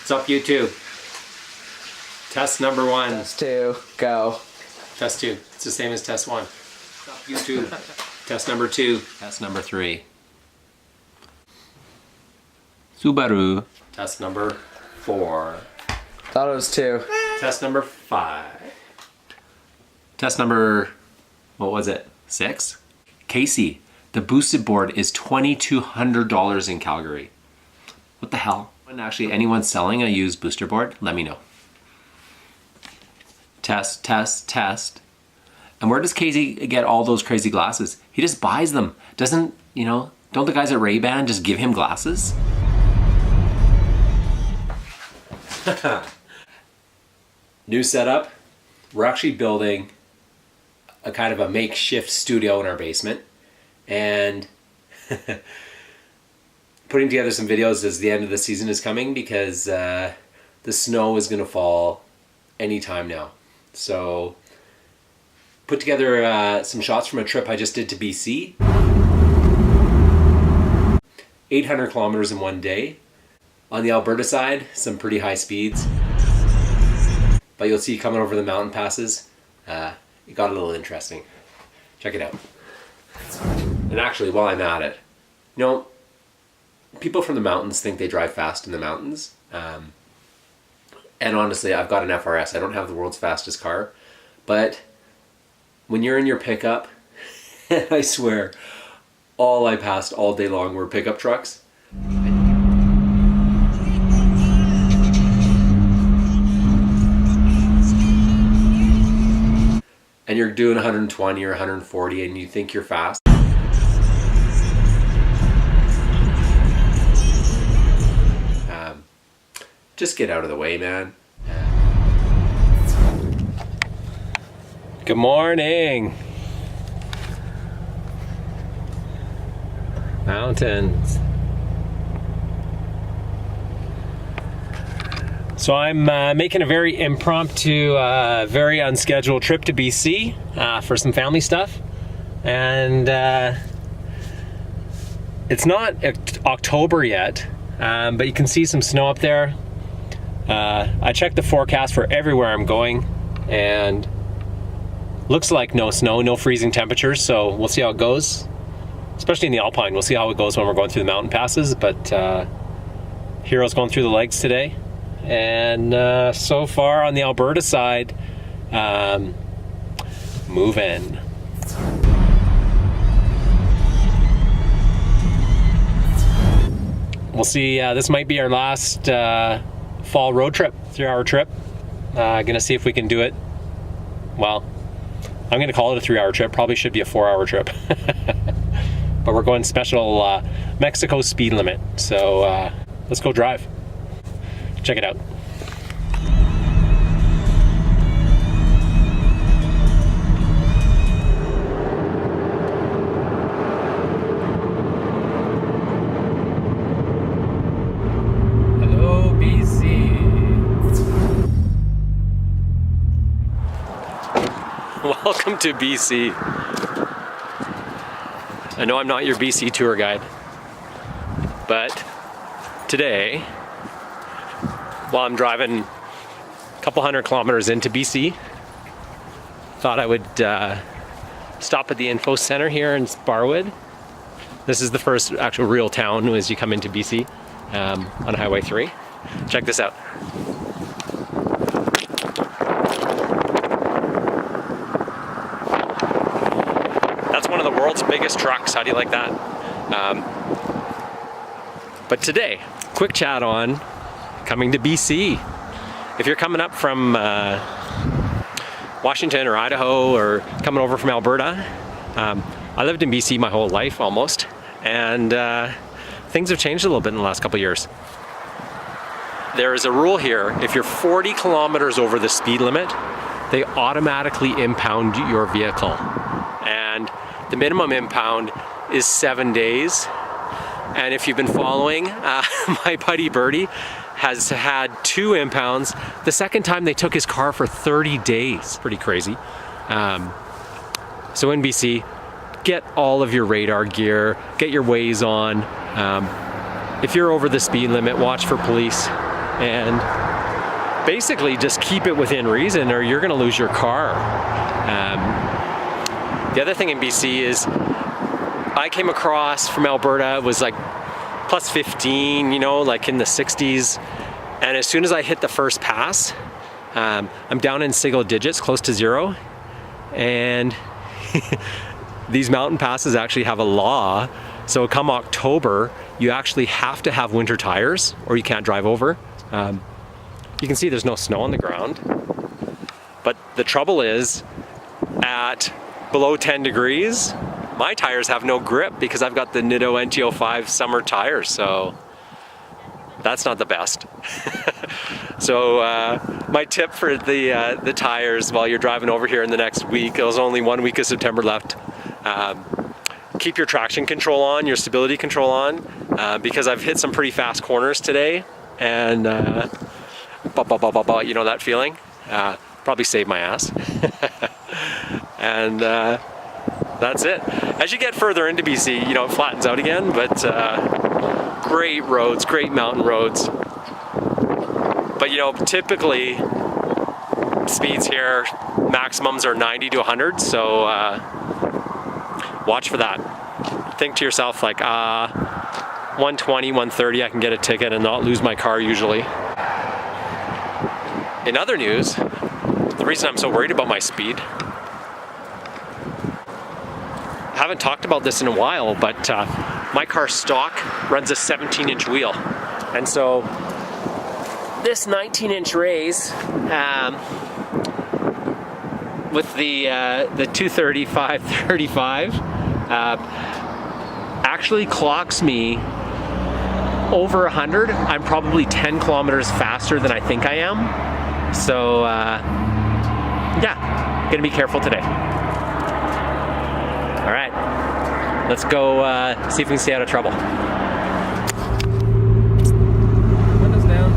What's up, YouTube? Test number 1. Test 2, go. Test 2. It's the same as test 1. What's up, YouTube? Test number 2. Test number 3. Subaru. Test number 4. Thought it was 2. Test number 5. Test number, what was it? 6? Casey, the boosted board is $2,200 in Calgary. What the hell? When actually anyone selling a used booster board, let me know. Test, test, test. And where does Casey get all those crazy glasses? He just buys them. Doesn't, don't the guys at Ray-Ban just give him glasses? New setup. We're actually building a kind of a makeshift studio in our basement. And putting together some videos as the end of the season is coming because the snow is going to fall anytime now. So put together some shots from a trip I just did to BC. 800 kilometers in one day. On the Alberta side, some pretty high speeds. But you'll see coming over the mountain passes, it got a little interesting. Check it out. And actually, while I'm at it, people from the mountains think they drive fast in the mountains. And honestly, I've got an FRS. I don't have the world's fastest car. But when you're in your pickup, I swear, all I passed all day long were pickup trucks. And you're doing 120 or 140 and you think you're fast. Just get out of the way, man. Good morning. Mountains. So I'm making a very impromptu, very unscheduled trip to BC for some family stuff. And it's not October yet, but you can see some snow up there. I checked the forecast for everywhere I'm going, and looks like no snow, no freezing temperatures, so we'll see how it goes. Especially in the Alpine, we'll see how it goes when we're going through the mountain passes, but Hero's going through the legs today. And so far on the Alberta side, moving. We'll see, this might be our last fall road trip, 3-hour trip. Gonna see if we can do it. Well, I'm gonna call it a 3-hour trip, probably should be a 4-hour trip. But we're going special Mexico speed limit, so let's go drive. Check it out. Hello, BC. Welcome to BC. I know I'm not your BC tour guide, but today, while I'm driving a couple hundred kilometers into BC, thought I would stop at the info center here in Barwood. This is the first actual real town as you come into BC on Highway 3. Check this out. That's one of the world's biggest trucks. How do you like that? But today, quick chat on coming to BC. If you're coming up from Washington or Idaho or coming over from Alberta, I lived in BC my whole life almost, and things have changed a little bit in the last couple of years. There is a rule here: if you're 40 kilometers over the speed limit, they automatically impound your vehicle. And the minimum impound is 7 days. And if you've been following, my buddy Birdie has had 2 impounds. The second time they took his car for 30 days. Pretty crazy. So in BC, get all of your radar gear, get your Waze on. If you're over the speed limit, watch for police. and basically just keep it within reason or you're gonna lose your car. The other thing in BC is I came across from Alberta, it was like plus 15, you know, like in the 60s. And as soon as I hit the first pass, I'm down in single digits, close to zero. And these mountain passes actually have a law. So come October, you actually have to have winter tires or you can't drive over. You can see there's no snow on the ground. But the trouble is, at below 10 degrees, my tires have no grip because I've got the Nitto NTO5 summer tires, so that's not the best. So my tip for the tires while you're driving over here in the next week, there's only 1 week of September left, keep your traction control on, your stability control on, because I've hit some pretty fast corners today, and you know that feeling? Probably saved my ass. And that's it. As you get further into BC, you know, it flattens out again, but great roads, great mountain roads. But you know, typically speeds here, maximums are 90 to 100, so watch for that. Think to yourself like, 120, 130, I can get a ticket and not lose my car usually. In other news, the reason I'm so worried about my speed, I haven't talked about this in a while, but my car stock runs a 17-inch wheel. And so this 19-inch raise with the 235/35 actually clocks me over 100. I'm probably 10 kilometers faster than I think I am. So yeah, gonna be careful today. All right, let's go see if we can stay out of trouble. Windows down.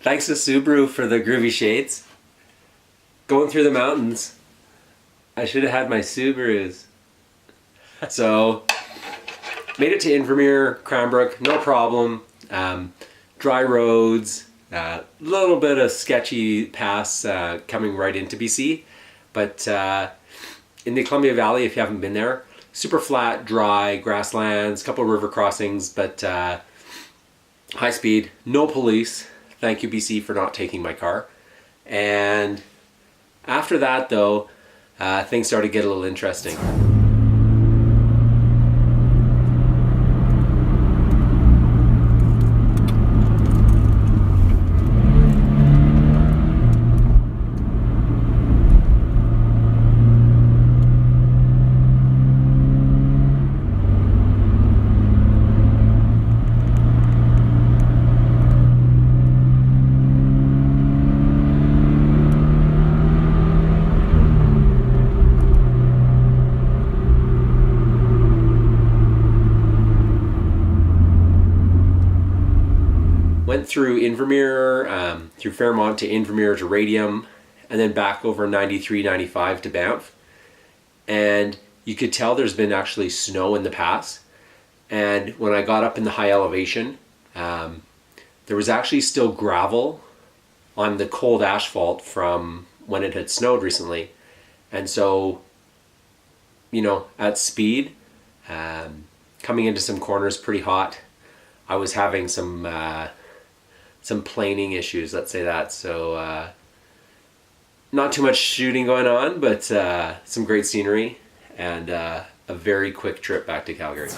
Thanks to Subaru for the groovy shades. Going through the mountains, I should have had my Subarus. So, made it to Invermere, Cranbrook, no problem. Dry roads, little bit of sketchy pass coming right into BC. But in the Columbia Valley, if you haven't been there, super flat, dry, grasslands, couple river crossings, but high speed, no police. Thank you, BC, for not taking my car. And after that, though, things started to get a little interesting. Went through Invermere, through Fairmont to Invermere to Radium, and then back over 93, 95 to Banff. And you could tell there's been actually snow in the pass. And when I got up in the high elevation, there was actually still gravel on the cold asphalt from when it had snowed recently. And so, you know, at speed, coming into some corners pretty hot, I was having some planing issues, let's say that. So not too much shooting going on, but some great scenery and a very quick trip back to Calgary.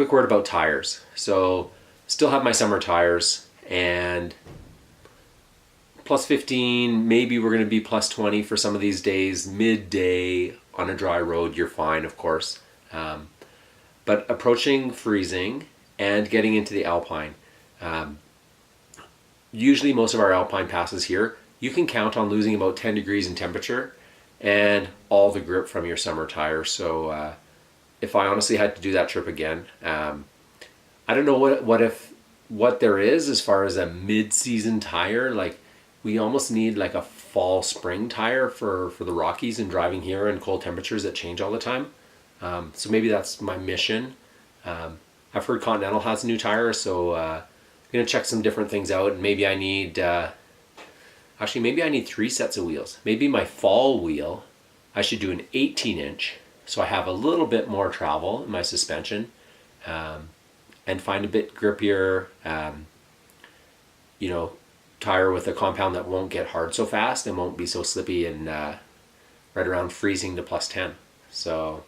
quick word about tires. So still have my summer tires, and plus 15, maybe we're going to be plus 20 for some of these days. Midday on a dry road, you're fine, of course. But approaching freezing and getting into the Alpine. Usually most of our Alpine passes here, you can count on losing about 10 degrees in temperature and all the grip from your summer tire. So if I honestly had to do that trip again, I don't know what there is as far as a mid-season tire. Like, we almost need like a fall spring tire for the Rockies and driving here in cold temperatures that change all the time. So maybe that's my mission. I've heard Continental has a new tire, so I'm gonna check some different things out, and maybe I need actually maybe I need 3 sets of wheels. Maybe my fall wheel, I should do an 18-inch, so I have a little bit more travel in my suspension, and find a bit grippier, tire with a compound that won't get hard so fast and won't be so slippy and right around freezing to plus 10. So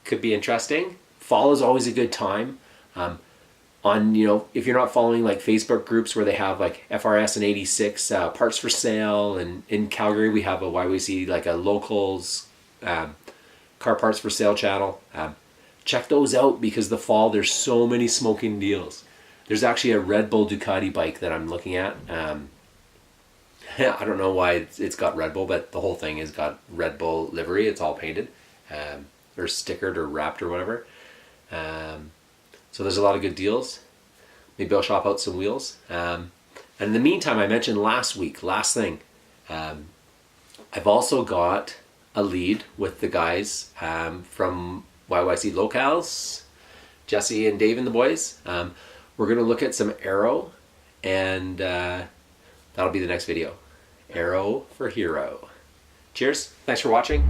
could be interesting. Fall is always a good time. If you're not following like Facebook groups where they have like FRS and 86 parts for sale, and in Calgary we have a YYC, like a locals car parts for sale channel. Check those out, because the fall there's so many smoking deals. There's actually a Red Bull Ducati bike that I'm looking at. I don't know why it's got Red Bull, but the whole thing has got Red Bull livery. It's all painted, or stickered or wrapped or whatever. So there's a lot of good deals. Maybe I'll shop out some wheels. And in the meantime, I mentioned last thing, I've also got a lead with the guys from YYC Locals, Jesse and Dave and the boys. We're going to look at some Aero, and that'll be the next video. Aero for Hero. Cheers. Thanks for watching.